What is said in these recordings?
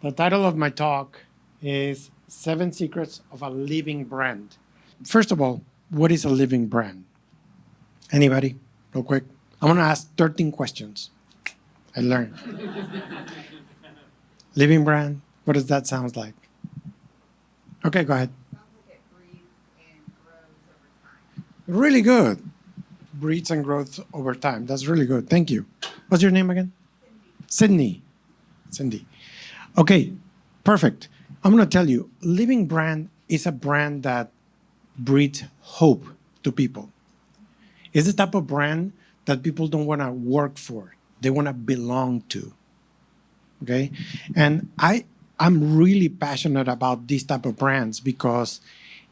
The title of my talk is Seven Secrets of a Living Brand. First of all, what is a living brand? Anybody? Real quick. I'm going to ask 13 questions. I learned. Living brand, what does that sound like? Okay, go ahead. Sounds like it breathes and grows over time. Really good. Breeds and growth over time. That's really good. Thank you. What's your name again? Sydney. Cindy. Okay, perfect. I'm going to tell you, Living Brand is a brand that breeds hope to people. It's the type of brand that people don't want to work for. They want to belong to. Okay? And I'm really passionate about these type of brands because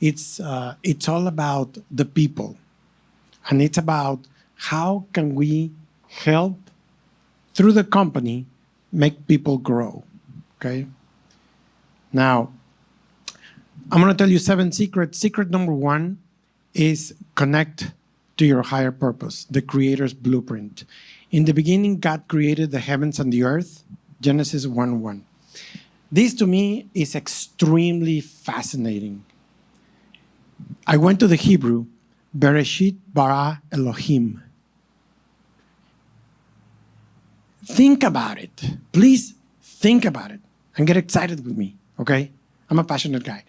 it's all about the people. And it's about how can we help through the company make people grow. Okay? Now, I'm going to tell you 7 secrets. Secret number 1 is connect to your higher purpose, the creator's blueprint. In the beginning, God created the heavens and the earth, Genesis 1:1. This to me is extremely fascinating. I went to the Hebrew, Bereshit bara Elohim. Think about it. Please think about it and get excited with me, okay? I'm a passionate guy.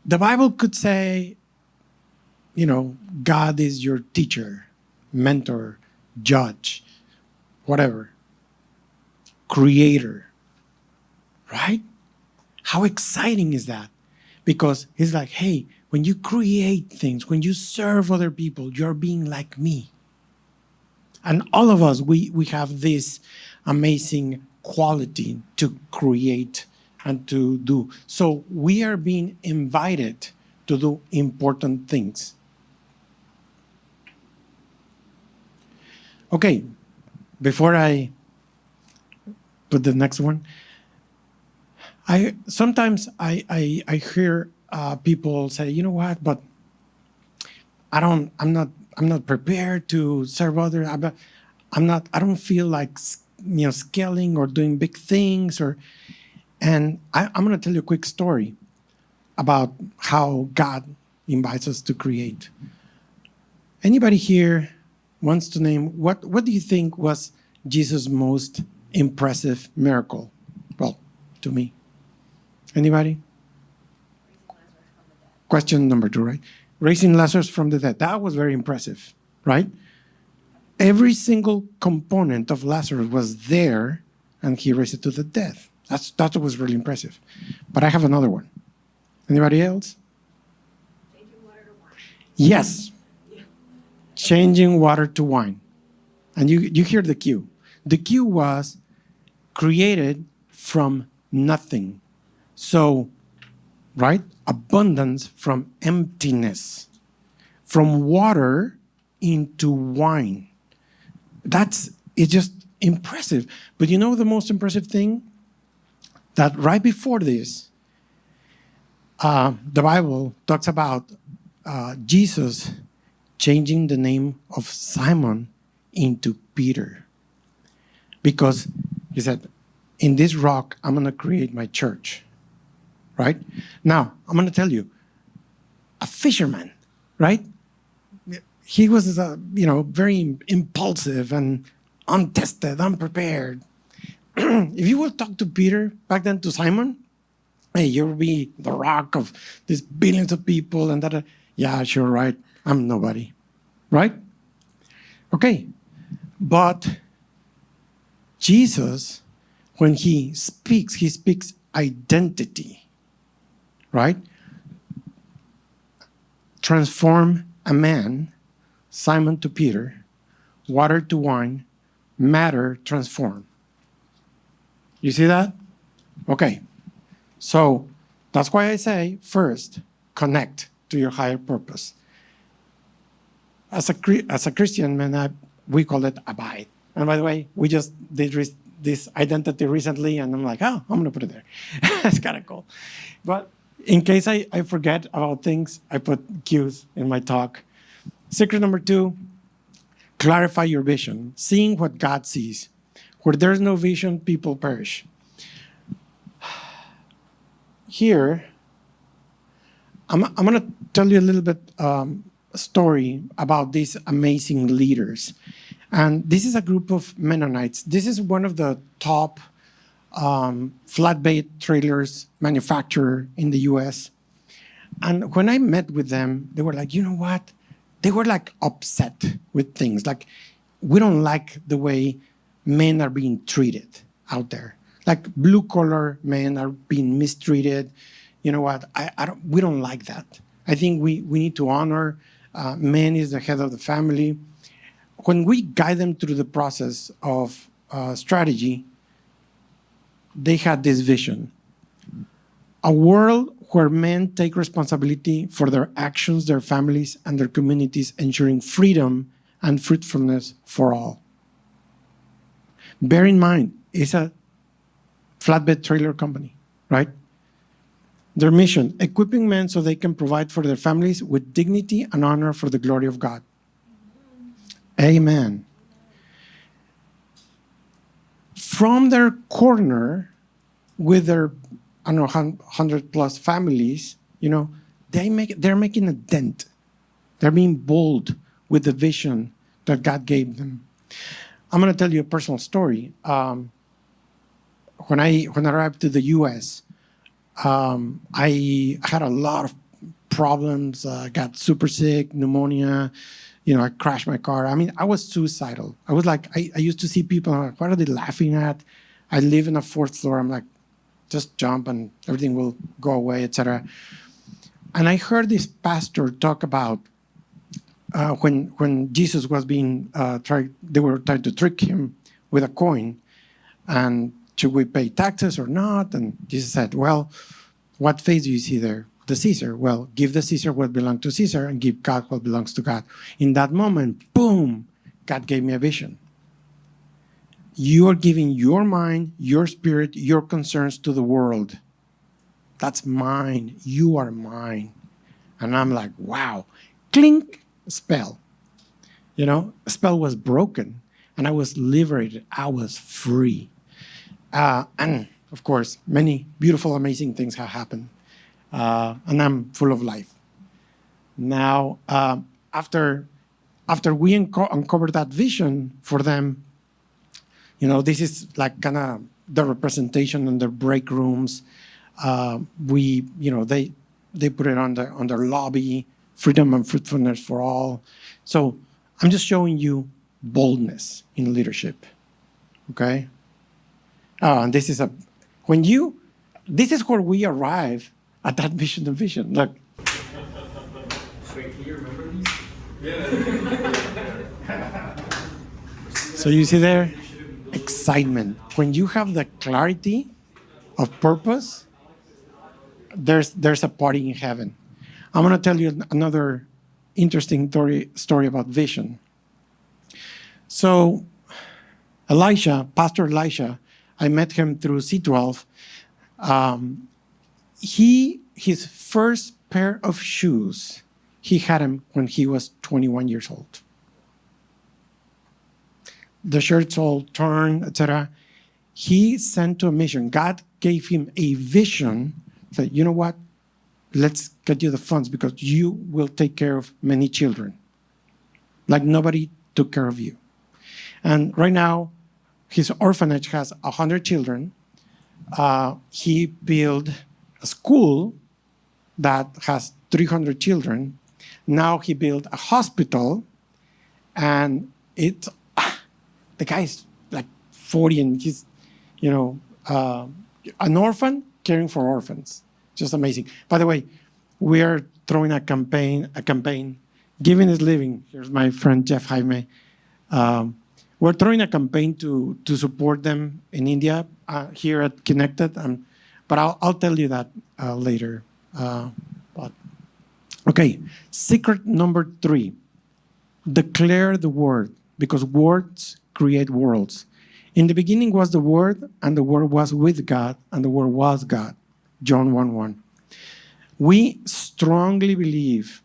The Bible could say, God is your teacher, mentor, judge, whatever, creator, right? How exciting is that? Because he's like, hey, when you create things, when you serve other people, you're being like me. And all of us, we have this amazing quality to create and to do. So we are being invited to do important things. Okay, before I put the next one, sometimes I hear people say, you know what, but I'm not prepared to serve others. I don't feel like scaling or doing big things and I'm going to tell you a quick story about how God invites us to create. Anybody here wants to name what do you think was Jesus' most impressive miracle? Well, to me. Anybody? Question number 2, right? Raising Lazarus from the dead. That was very impressive, right? Every single component of Lazarus was there, and he raised it to the dead. That was really impressive. But I have another one. Anybody else? Changing water to wine. Yes. Changing water to wine. And you hear the cue. The cue was created from nothing. So, right? Abundance from emptiness. From water into wine. It's just impressive. But you know the most impressive thing? That right before this, the Bible talks about Jesus changing the name of Simon into Peter. Because he said, in this rock, I'm going to create my church. Right? Now, I'm going to tell you, a fisherman, right? He was, very impulsive and untested, unprepared. If you would talk to Peter back then, to Simon, hey, you'll be the rock of these billions of people and that. Yeah, sure, right. I'm nobody, right? Okay. But Jesus, when he speaks identity, right? Transform a man, Simon to Peter, water to wine, matter transform. You see that? Okay. So that's why I say, first, connect to your higher purpose. As a Christian, man, we call it abide. And by the way, we just did this identity recently, and I'm like, oh, I'm going to put it there. It's kind of cool. But in case I forget about things, I put cues in my talk. Secret number 2, clarify your vision, seeing what God sees. Where there's no vision, people perish. here, I'm going to tell you a little bit story about these amazing leaders. And this is a group of Mennonites. This is one of the top flatbed trailers manufacturer in the US. And when I met with them, they were like, you know what? They were like upset with things. Like, we don't like the way men are being treated out there. Like blue collar men are being mistreated. You know what? We don't like that. I think we need to honor men is the head of the family. When we guide them through the process of strategy, they had this vision. A world where men take responsibility for their actions, their families, and their communities, ensuring freedom and fruitfulness for all. Bear in mind, it's a flatbed trailer company, right? Their mission, equipping men so they can provide for their families with dignity and honor for the glory of God. Amen. From their corner, with their, 100 plus families, they're making a dent. They're being bold with the vision that God gave them. I'm going to tell you a personal story. When I arrived to the U.S., I had a lot of problems. Got super sick, pneumonia. I crashed my car. I mean, I was suicidal. I was like, I used to see people, I'm like, what are they laughing at? I live in a 4th floor. I'm like, just jump and everything will go away, etc. And I heard this pastor talk about when Jesus was being they were trying to trick him with a coin, and should we pay taxes or not? And Jesus said, well, what face do you see there? The Caesar. Well, give the Caesar what belongs to Caesar and give God what belongs to God. In that moment, boom, God gave me a vision. You are giving your mind, your spirit, your concerns to the world. That's mine. You are mine. And I'm like, wow. Clink, spell. A spell was broken and I was liberated. I was free. And of course, many beautiful, amazing things have happened. And I'm full of life. Now, after we uncovered that vision for them, this is like kind of the representation in their break rooms. They put it on their lobby, freedom and fruitfulness for all. So I'm just showing you boldness in leadership. Okay. And this is where we arrive at that vision and vision. Look. Wait, can you remember these? Yeah. So you see there, excitement. When you have the clarity of purpose, there's a party in heaven. I'm going to tell you another interesting story about vision. So Pastor Elisha, I met him through C12. His first pair of shoes, he had them when he was 21 years old. The shirts all torn, etc. He sent to a mission. God gave him a vision. Said, you know what? Let's get you the funds because you will take care of many children. Like nobody took care of you. And right now, his orphanage has 100 children. He built a school that has 300 children. Now he built a hospital, and the guy's like 40, and he's, an orphan caring for orphans. Just amazing. By the way, we are throwing a campaign. Giving is living. Here's my friend Jeff Jaime. We're throwing a campaign to support them in India here at Kinected. But I'll tell you that later. Okay, secret number 3. Declare the word, because words create worlds. In the beginning was the Word, and the Word was with God, and the Word was God. John 1:1. We strongly believe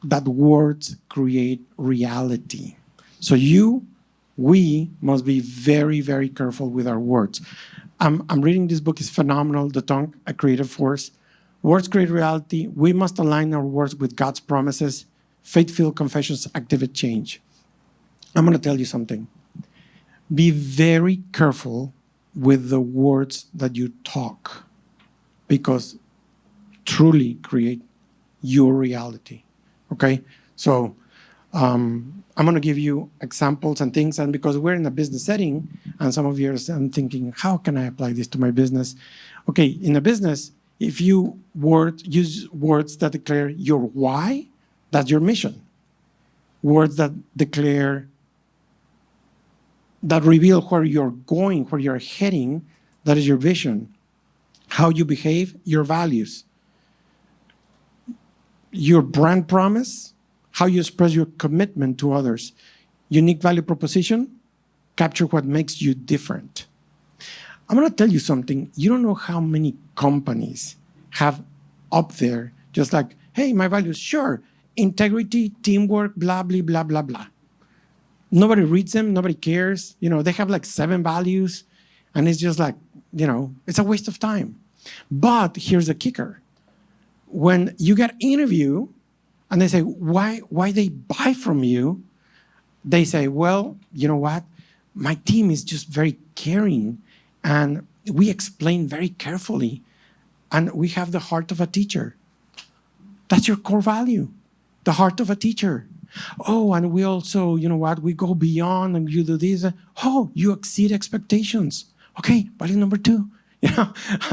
that words create reality. So we must be very, very careful with our words. I'm reading this book. It's phenomenal, The Tongue, A Creative Force. Words create reality. We must align our words with God's promises. Faith-filled confessions activate change. I'm going to tell you something. Be very careful with the words that you talk, because truly create your reality. Okay? So I'm going to give you examples and things, and because we're in a business setting, and some of you are thinking, how can I apply this to my business? Okay, in a business, if you use words that declare your why, that's your mission. Words that declare, that reveal where you're going, where you're heading, that is your vision. How you behave, your values. Your brand promise, how you express your commitment to others. Unique value proposition, capture what makes you different. I'm going to tell you something. You don't know how many companies have up there just like, hey, my values, sure, integrity, teamwork, blah, blah, blah, blah, blah. Nobody reads them. Nobody cares. They have like 7 values, and it's just like, it's a waste of time. But here's the kicker. When you get interview and they say, why they buy from you, they say, well, you know what? My team is just very caring, and we explain very carefully, and we have the heart of a teacher. That's your core value, the heart of a teacher. Oh, and we also, we go beyond and you do this. Oh, you exceed expectations. Okay, value number 2.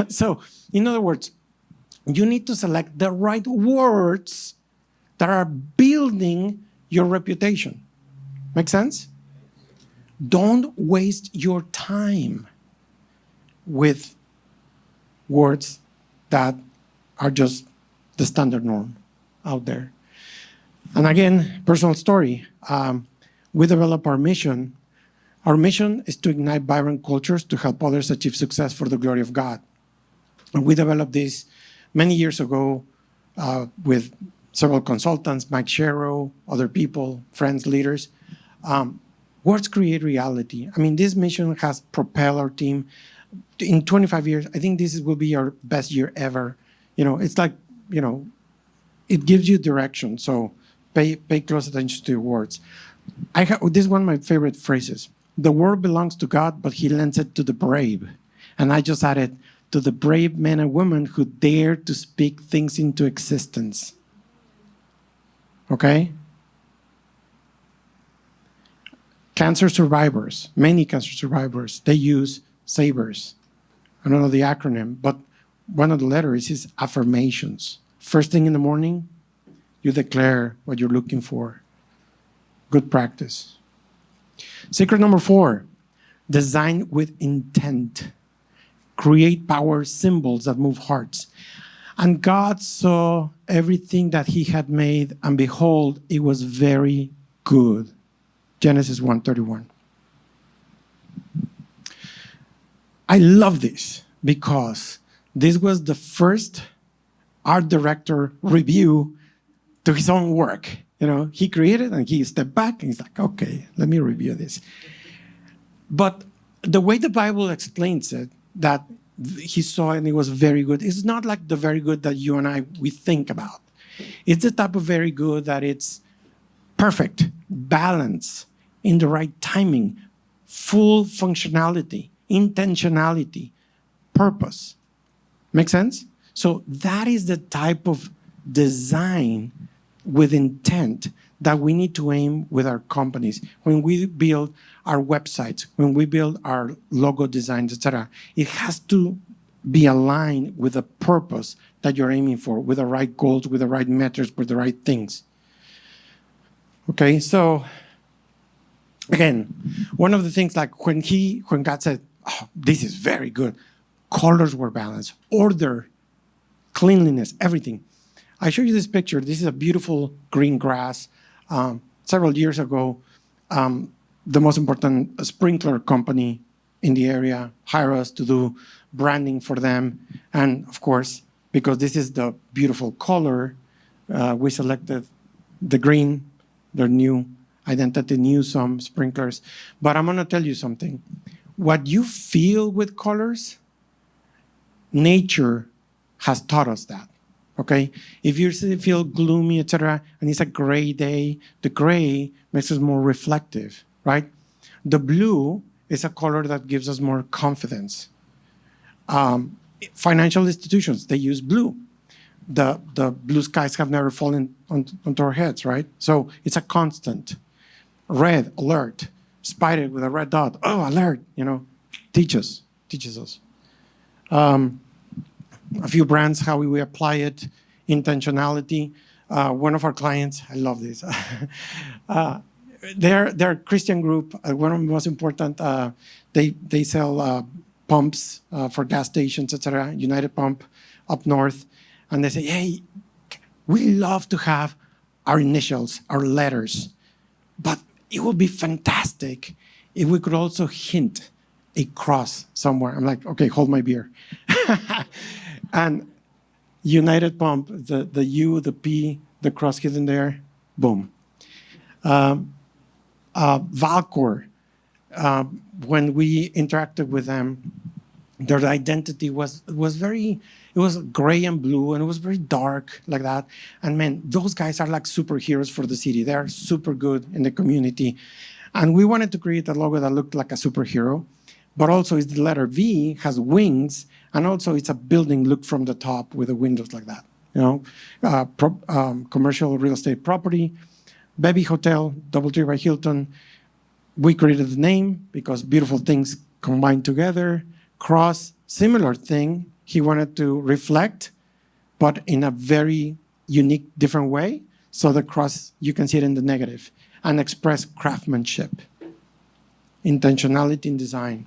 So, in other words, you need to select the right words that are building your reputation. Make sense? Don't waste your time with words that are just the standard norm out there. And again, personal story. We develop our mission. Our mission is to ignite vibrant cultures to help others achieve success for the glory of God. And we developed this many years ago with several consultants, Mike Sherrow, other people, friends, leaders. Words create reality. I mean, this mission has propelled our team. In 25 years, I think this will be our best year ever. It's like, it gives you direction. So pay close attention to your words. This is one of my favorite phrases. The world belongs to God, but he lends it to the brave. And I just added, to the brave men and women who dare to speak things into existence. Okay? Cancer survivors, many cancer survivors, they use SABERS. I don't know the acronym, but one of the letters is affirmations. First thing in the morning, you declare what you're looking for. Good practice. Secret number 4, design with intent. Create power symbols that move hearts. And God saw everything that he had made, and behold, it was very good. Genesis 1:31. I love this because this was the first art director review to his own work. He created and he stepped back and he's like, okay, let me review this. But the way the Bible explains it, that he saw and it was very good, it's not like the very good that you and we think about. It's the type of very good that it's perfect, balance, in the right timing, full functionality, intentionality, purpose. Make sense? So that is the type of design with intent that we need to aim with our companies. When we build our websites, when we build our logo designs, etc., it has to be aligned with the purpose that you're aiming for, with the right goals, with the right metrics, with the right things. Okay, so again, one of the things, like when God said, oh, this is very good, colors were balanced, order, cleanliness, everything. I show you this picture. This is a beautiful green grass. Several years ago, the most important sprinkler company in the area hired us to do branding for them. And of course, because this is the beautiful color, we selected the green, their new identity, new some sprinklers. But I'm going to tell you something. What you feel with colors, nature has taught us that. Okay, if you feel gloomy, etc., and it's a gray day, the gray makes us more reflective, right? The blue is a color that gives us more confidence. Financial institutions, they use blue. The blue skies have never fallen onto our heads, right? So it's a constant. Red, alert. Spider with a red dot. Oh, alert, teaches us. A few brands, how we apply it, intentionality. One of our clients, I love this. They're a Christian group. One of the most important, they sell pumps for gas stations, etc. United Pump up north. And they say, hey, we love to have our initials, our letters, but it would be fantastic if we could also hint a cross somewhere. I'm like, okay, hold my beer. And United Pump, the U, the P, the cross hidden there, boom. Valcor, when we interacted with them, their identity was very, it was gray and blue, and it was very dark like that. And man, those guys are like superheroes for the city. They're super good in the community. And we wanted to create a logo that looked like a superhero, but also is the letter V, has wings, and also it's a building looked from the top with the windows like that. Commercial real estate property, Baby Hotel, DoubleTree by Hilton. We created the name because beautiful things combined together. Cross, similar thing. He wanted to reflect, but in a very unique, different way. So the cross, you can see it in the negative, and express craftsmanship, intentionality in design.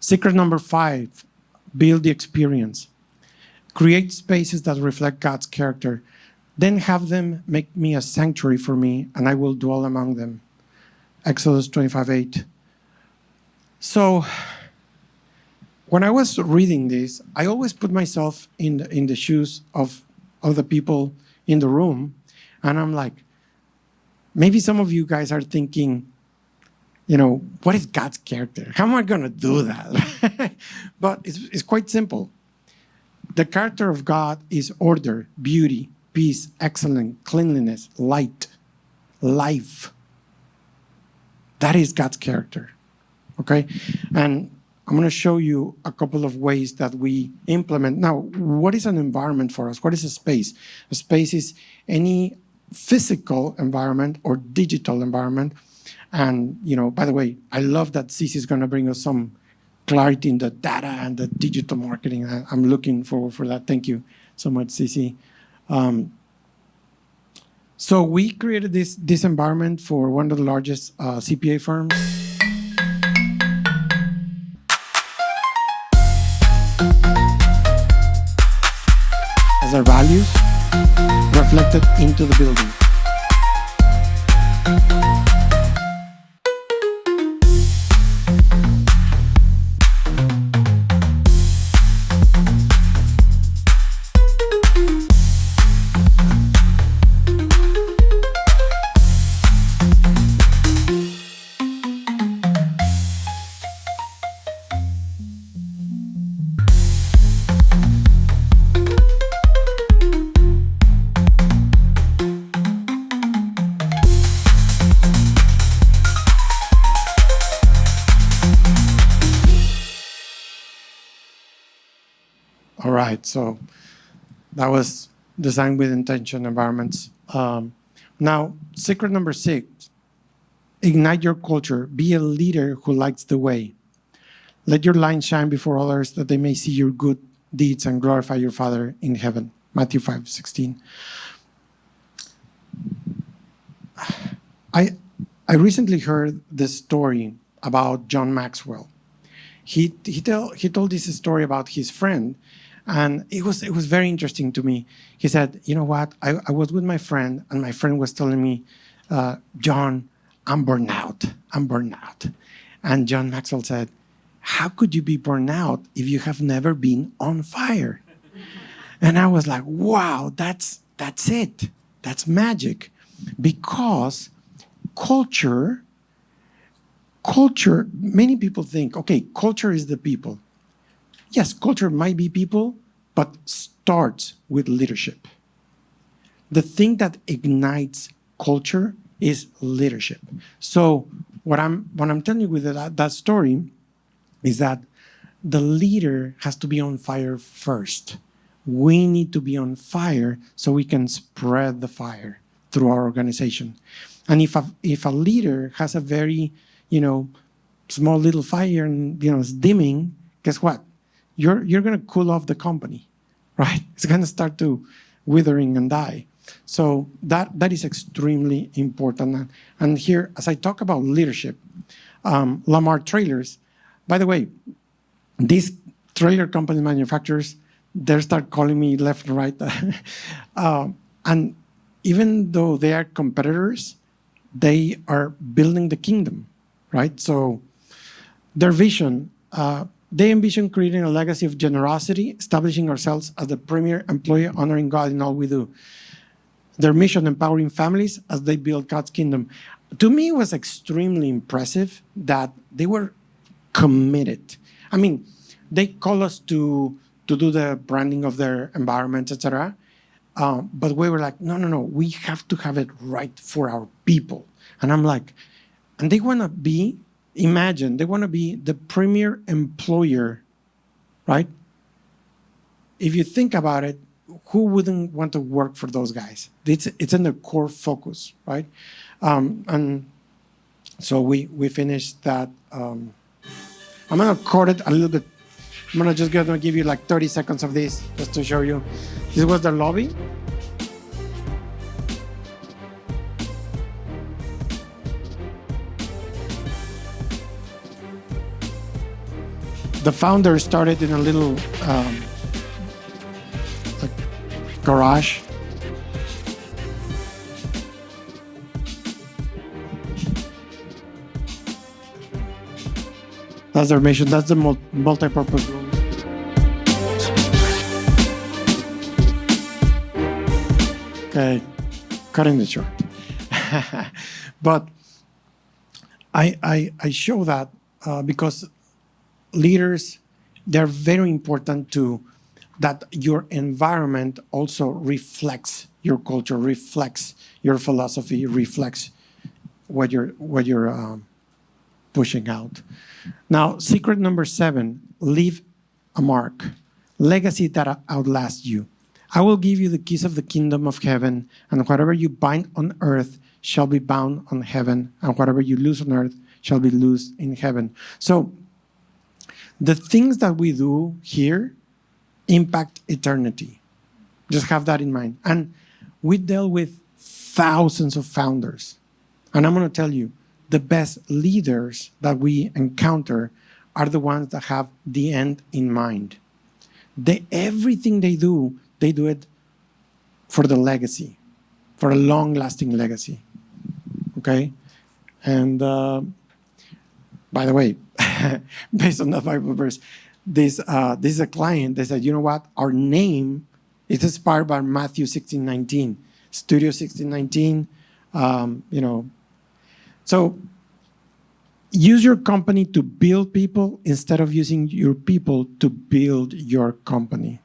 Secret number 5, build the experience. Create spaces that reflect God's character. Then have them make me a sanctuary for me, and I will dwell among them. Exodus 25:8. So when I was reading this, I always put myself in the shoes of the people in the room, and I'm like, maybe some of you guys are thinking, what is God's character? How am I going to do that? But it's quite simple. The character of God is order, beauty, peace, excellence, cleanliness, light, life. That is God's character, okay? And I'm going to show you a couple of ways that we implement. Now, what is an environment for us? What is a space? A space is any physical environment or digital environment. And, by the way, I love that Cici is going to bring us some clarity in the data and the digital marketing. I'm looking forward for that. Thank you so much, Cici. So we created this environment for one of the largest CPA firms. As our values reflected into the building. All right, so that was design with intention environments. Now, secret number 6, ignite your culture. Be a leader who lights the way. Let your light shine before others that they may see your good deeds and glorify your Father in heaven. Matthew 5:16. I recently heard this story about John Maxwell. He told this story about his friend, and it was very interesting to me. He said, you know what, I was with my friend, and my friend was telling me, John, I'm burned out. And John Maxwell said, how could you be burned out if you have never been on fire? And I was like, wow, that's it. That's magic. Because culture, many people think, okay, culture is the people. Yes, culture might be people, but starts with leadership. The thing that ignites culture is leadership. So what I'm telling you with that story is that the leader has to be on fire first. We need to be on fire so we can spread the fire through our organization. And if a leader has a very, small little fire and it's dimming, guess what? You're going to cool off the company, right? It's going to start to withering and die. So that is extremely important. And here, as I talk about leadership, Lamar Trailers, by the way, these trailer company manufacturers, they start calling me left and right. And even though they are competitors, they are building the kingdom, right? So their vision, they envision creating a legacy of generosity, establishing ourselves as the premier employer, honoring God in all we do. Their mission, empowering families as they build God's kingdom. To me, it was extremely impressive that they were committed. I mean, they call us to do the branding of their environment, etc. But we were like, no, we have to have it right for our people. And I'm like, and they want to be, imagine, they want to be the premier employer, right? If you think about it, who wouldn't want to work for those guys? It's in the core focus, right? And so we finished that. I'm going to cut it a little bit. I'm going to give you like 30 seconds of this just to show you. This was the lobby. The founder started in a little garage. That's their mission. That's the multi-purpose room. Okay, cutting it short. But I show that because leaders, they're very important to that your environment also reflects your culture, reflects your philosophy, reflects what you're pushing out. Now, secret number 7, leave a mark, legacy that outlasts you. I will give you the keys of the kingdom of heaven, and whatever you bind on earth shall be bound on heaven, and whatever you loose on earth shall be loosed in heaven. So the things that we do here impact eternity. Just have that in mind. And we dealt with thousands of founders. And I'm going to tell you, the best leaders that we encounter are the ones that have the end in mind. Everything they do it for the legacy, for a long-lasting legacy. Okay? And by the way, based on that Bible verse, this is a client. They said, you know what? Our name is inspired by Matthew 16:19, Studio 16:19. So use your company to build people instead of using your people to build your company.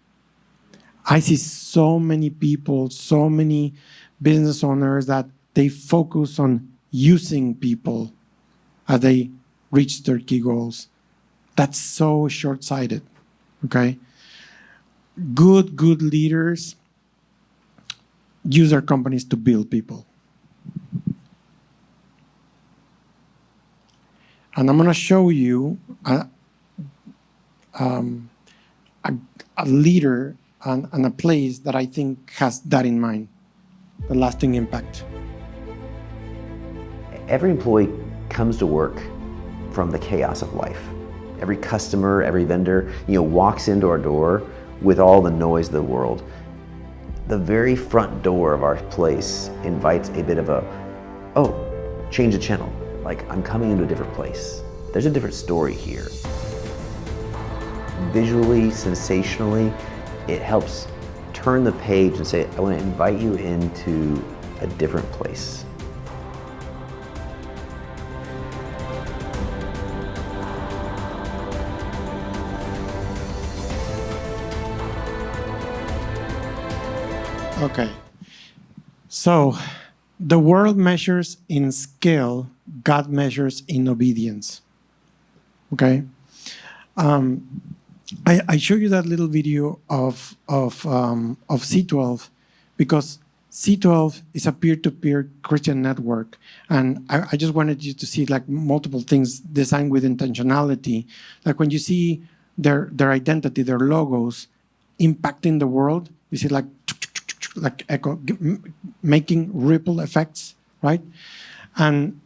I see so many people, so many business owners that they focus on using people as they reach their key goals. That's so short-sighted, okay? Good leaders use their companies to build people. And I'm going to show you a leader and a place that I think has that in mind, the lasting impact. Every employee comes to work from the chaos of life. Every customer, every vendor, walks into our door with all the noise of the world. The very front door of our place invites a bit of change the channel. Like, I'm coming into a different place. There's a different story here. Visually, sensationally, it helps turn the page and say, I want to invite you into a different place. Okay. So the world measures in skill, God measures in obedience. Okay. I show you that little video of C12 because C12 is a peer-to-peer Christian network, and I just wanted you to see like multiple things designed with intentionality. Like when you see their identity, their logos impacting the world, you see like echo, making ripple effects, right? And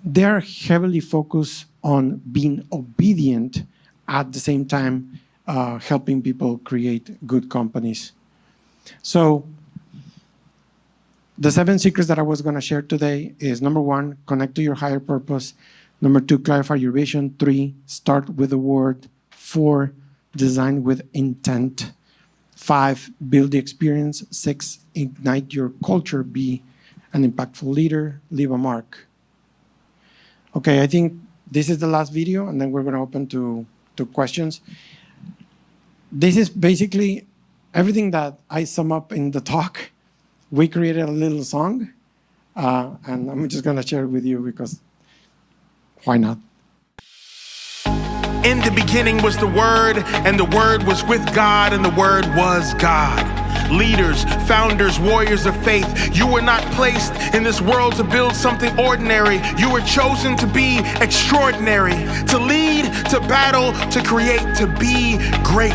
they're heavily focused on being obedient at the same time helping people create good companies. So the 7 secrets that I was going to share today is number 1, connect to your higher purpose. Number 2, clarify your vision. 3, start with the word. 4, design with intent. 5, build the experience. 6, ignite your culture. Be an impactful leader. Leave a mark. Okay, I think this is the last video, and then we're going to open to questions. This is basically everything that I sum up in the talk. We created a little song, and I'm just going to share it with you because why not? In the beginning was the Word, and the Word was with God, and the Word was God. Leaders, founders, warriors of faith, you were not placed in this world to build something ordinary. You were chosen to be extraordinary, to lead, to battle, to create, to be great.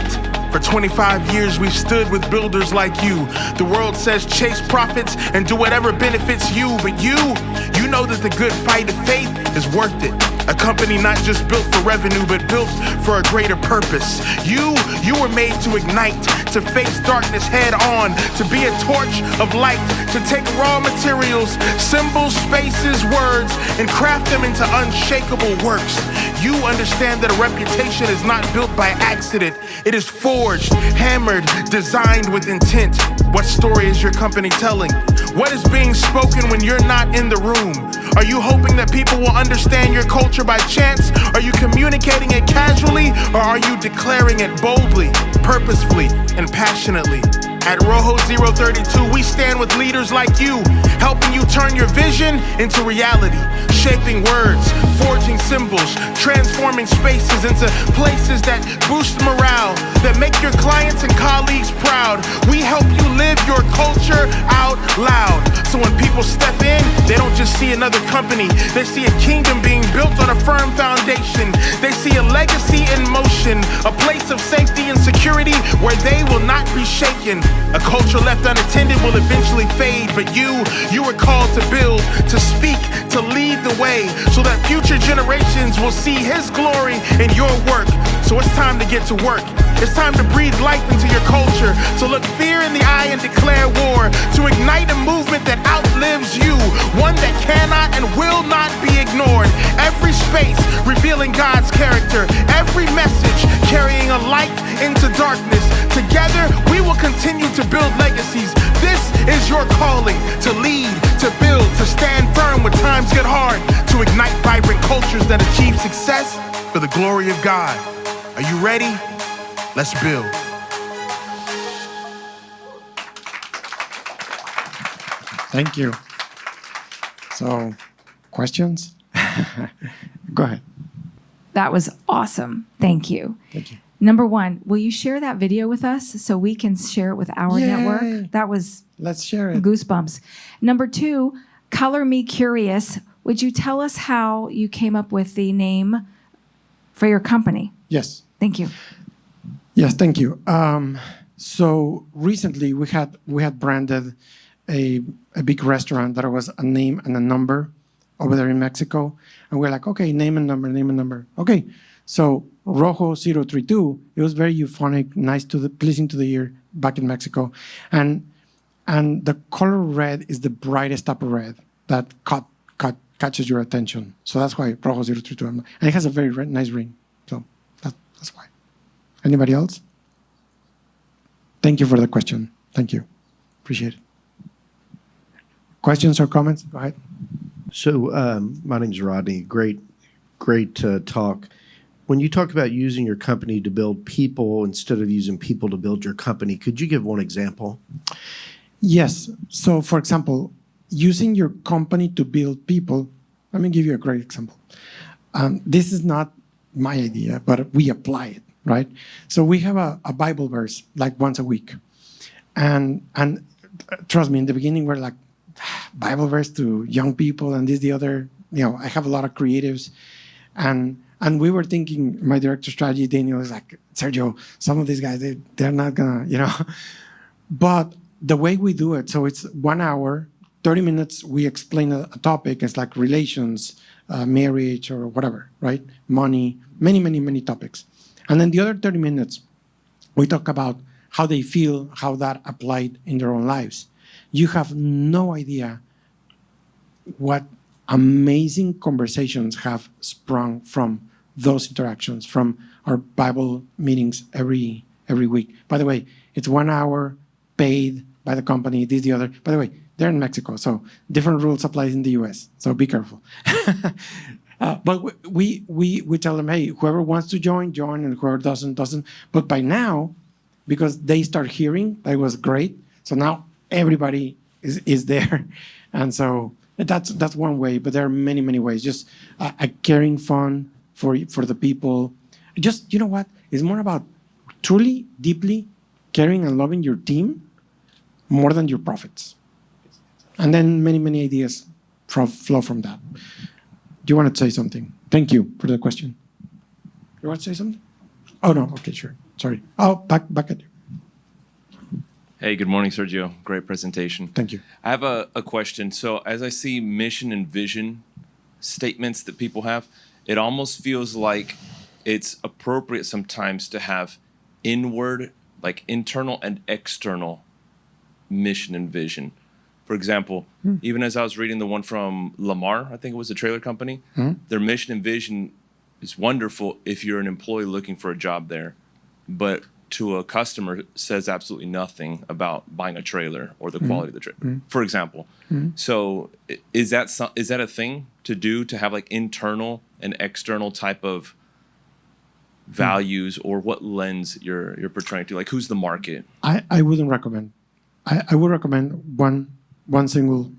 For 25 years, we've stood with builders like you. The world says chase profits and do whatever benefits you, but you know that the good fight of faith is worth it. A company not just built for revenue, but built for a greater purpose. You were made to ignite, to face darkness head on, to be a torch of light, to take raw materials, symbols, spaces, words, and craft them into unshakable works. You understand that a reputation is not built by accident. It is forged, hammered, designed with intent. What story is your company telling? What is being spoken when you're not in the room? Are you hoping that people will understand your culture by chance? Are you communicating it casually, or are you declaring it boldly, purposefully, and passionately? At Rojo 032, we stand with leaders like you, helping you turn your vision into reality, shaping words, forging symbols, transforming spaces into places that boost morale, that make your clients and colleagues proud. We help you live your culture out loud. So when people step in, they don't just see another company, they see a kingdom being built on a firm foundation. They see a legacy in motion, a place of safety and security where they will not be shaken. A culture left unattended will eventually fade, but you were called to build, to speak, to lead the way, so that future generations will see His glory in your work. So it's time to get to work. It's time to breathe life into your culture, to look fear in the eye and declare war, to ignite a movement that outlives you, one that cannot and will not be ignored. Every space revealing God's character, every message carrying a light into darkness. Together, we will continue to build legacies. This is your calling, to lead, to build, to stand firm when times get hard, to ignite vibrant cultures that achieve success for the glory of God. Are you ready? Let's build. Thank you. So, questions? Go ahead. That was awesome. Thank you. Thank you. Number 1, will you share that video with us so we can share it with our Yay. network? That was Let's share it. goosebumps. Number 2, color me curious. Would you tell us how you came up with the name for your company? Yes. Thank you. Yes, thank you. So recently we had branded a big restaurant that was a name and a number over there in Mexico, and we're like, okay, name and number. Okay, so Rojo 032. It was very euphonic, nice pleasing to the ear back in Mexico, and the color red is the brightest type of red that catches your attention. So that's why Rojo 032, and it has a very nice ring. So that's why. Anybody else? Thank you for the question. Thank you. Appreciate it. Questions or comments? Go ahead. So my name's Rodney. Great talk. When you talk about using your company to build people instead of using people to build your company, could you give one example? Yes. So, for example, using your company to build people, let me give you a great example. This is not my idea, but we apply it, right? So we have a Bible verse like once a week. And trust me, in the beginning, we're like, Bible verse to young people and this, the other. I have a lot of creatives. And we were thinking, my director of strategy, Daniel, is like, Sergio, some of these guys, they're not gonna. But the way we do it, so it's 1 hour, 30 minutes, we explain a topic. It's like relations, marriage, or whatever, right? Money, many, many, many topics. And then the other 30 minutes, we talk about how they feel, how that applied in their own lives. You have no idea what amazing conversations have sprung from those interactions, from our Bible meetings every week. By the way, it's 1 hour paid by the company, this, the other. By the way, they're in Mexico, so different rules apply in the US, so be careful. But we tell them, hey, whoever wants to join, and whoever doesn't. But by now, because they start hearing, that was great, so now everybody is there. And so that's one way, but there are many, many ways. Just a caring fund for the people. Just, you know what? It's more about truly, deeply caring and loving your team more than your profits. And then many, many ideas flow from that. Do you want to say something? Thank you for the question. You want to say something? Oh, no. Okay, sure. Sorry. Oh, back at you. Hey, good morning, Sergio. Great presentation. Thank you. I have a question. So as I see mission and vision statements that people have, it almost feels like it's appropriate sometimes to have inward, like internal and external mission and vision. For example, even as I was reading the one from Lamar, I think it was a trailer company, their mission and vision is wonderful if you're an employee looking for a job there. But to a customer says absolutely nothing about buying a trailer or the quality of the trailer, for example. So is that a thing to do, to have like internal and external type of values, or what lens you're portraying to? Like, who's the market? I wouldn't recommend. I would recommend one single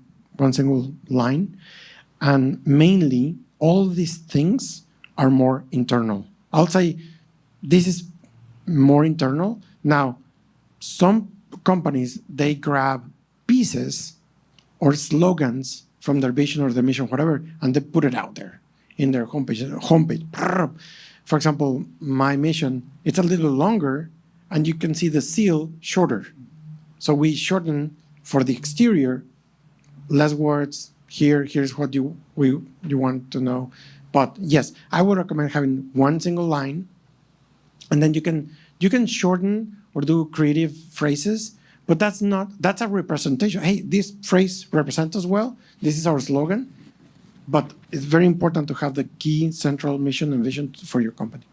line, and mainly all these things are more internal. I'll say this is more internal. Now, some companies, they grab pieces or slogans from their vision or their mission, whatever, and they put it out there in their homepage. For example, my mission, it's a little longer, and you can see the seal shorter. So we shorten for the exterior, less words. Here's what you want to know. But yes, I would recommend having one single line, and then you can shorten or do creative phrases. But that's a representation. Hey, this phrase represents us well. This is our slogan. But it's very important to have the key central mission and vision for your company.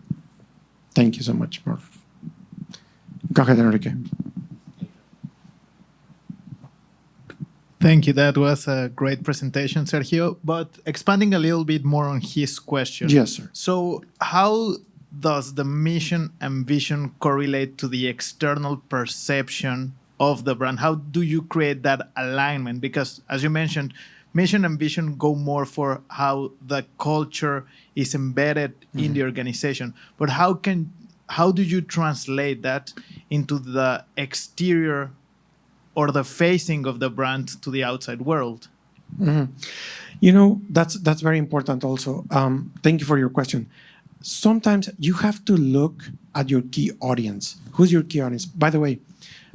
Thank you so much, Mark. Go ahead, Enrique. Thank you. That was a great presentation, Sergio. But expanding a little bit more on his question. Yes, sir. So how does the mission and vision correlate to the external perception of the brand? How do you create that alignment? Because as you mentioned, mission and vision go more for how the culture is embedded in the organization. But how do you translate that into the exterior or the facing of the brand to the outside world? You know, that's very important also. Thank you for your question. Sometimes you have to look at your key audience. Who's your key audience? By the way,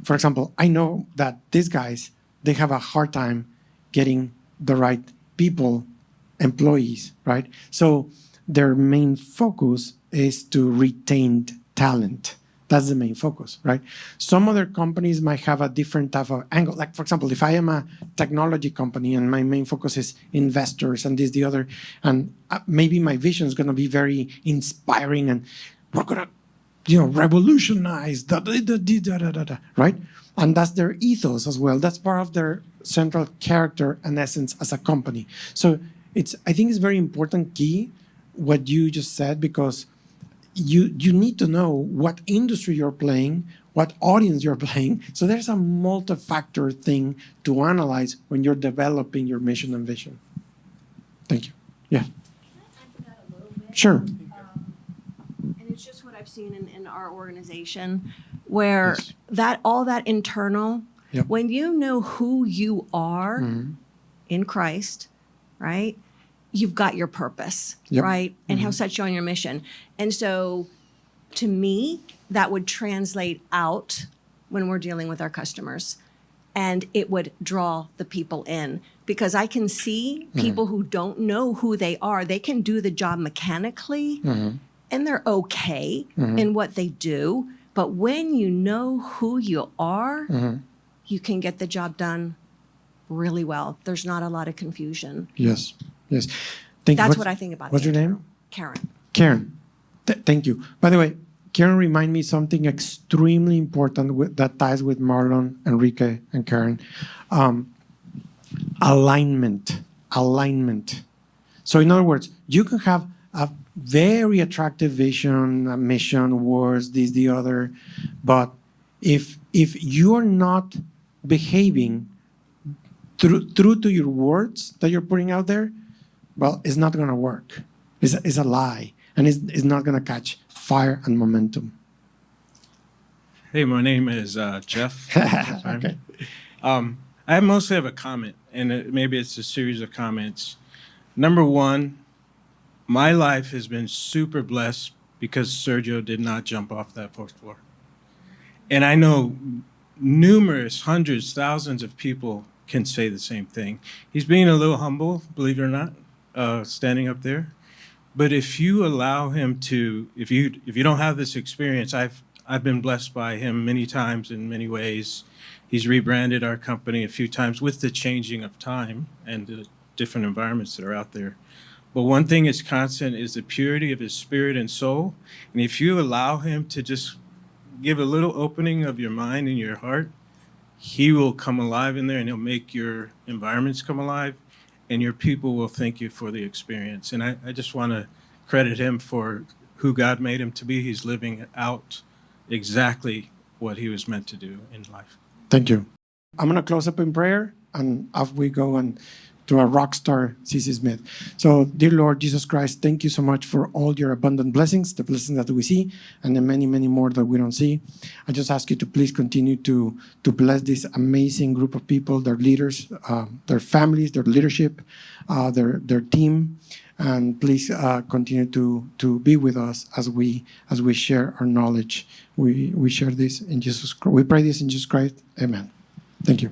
for example, I know that these guys, they have a hard time getting the right people, employees, right? So their main focus is to retain talent. That's the main focus, right? Some other companies might have a different type of angle. Like, for example, if I am a technology company and my main focus is investors and this, the other, and maybe my vision is going to be very inspiring and we're going to, revolutionize, right? And that's their ethos as well. That's part of their central character and essence as a company. So I think it's very important key what you just said, because you need to know what industry you're playing, what audience you're playing. So there's a multi-factor thing to analyze when you're developing your mission and vision. Thank you. Yeah. Can I add to that a little bit? Sure. And it's just what I've seen in our organization, where Yes. that all that internal, Yep. when you know who you are in Christ, right? You've got your purpose, Yep. right? And He'll set you on your mission. And so to me, that would translate out when we're dealing with our customers. And it would draw the people in, because I can see people who don't know who they are. They can do the job mechanically and they're okay in what they do. But when you know who you are, you can get the job done really well. There's not a lot of confusion. Yes. Yes. Thank you. That's What's- what I think about What's your Andrew. name? Karen. Karen. Thank you. By the way, Karen remind me something extremely important that ties with Marlon, Enrique, and Karen. Alignment. Alignment. So in other words, you can have a very attractive vision, a mission, words, this, the other, but if you're not behaving true to your words that you're putting out there, well, it's not going to work. It's a lie, and it's not going to catch fire and momentum. Hey, my name is Jeff. Okay. I mostly have a comment, and maybe it's a series of comments. Number one, my life has been super blessed because Sergio did not jump off that fourth floor. And I know numerous, hundreds, thousands of people can say the same thing. He's being a little humble, believe it or not, standing up there. But if you allow him to, if you don't have this experience, I've been blessed by him many times in many ways. He's rebranded our company a few times with the changing of time and the different environments that are out there. But one thing is constant is the purity of his spirit and soul. And if you allow him to just give a little opening of your mind and your heart, he will come alive in there, and he'll make your environments come alive, and your people will thank you for the experience. And I just want to credit him for who God made him to be. He's living out exactly what he was meant to do in life. Thank you. I'm going to close up in prayer, and off we go and to our rock star, C.C. Smith. So, dear Lord Jesus Christ, thank you so much for all your abundant blessings, the blessings that we see, and the many, many more that we don't see. I just ask you to please continue to bless this amazing group of people, their leaders, their families, their leadership, their team, and please continue to be with us as we share our knowledge. We share this in Jesus Christ. We pray this in Jesus Christ. Amen. Thank you.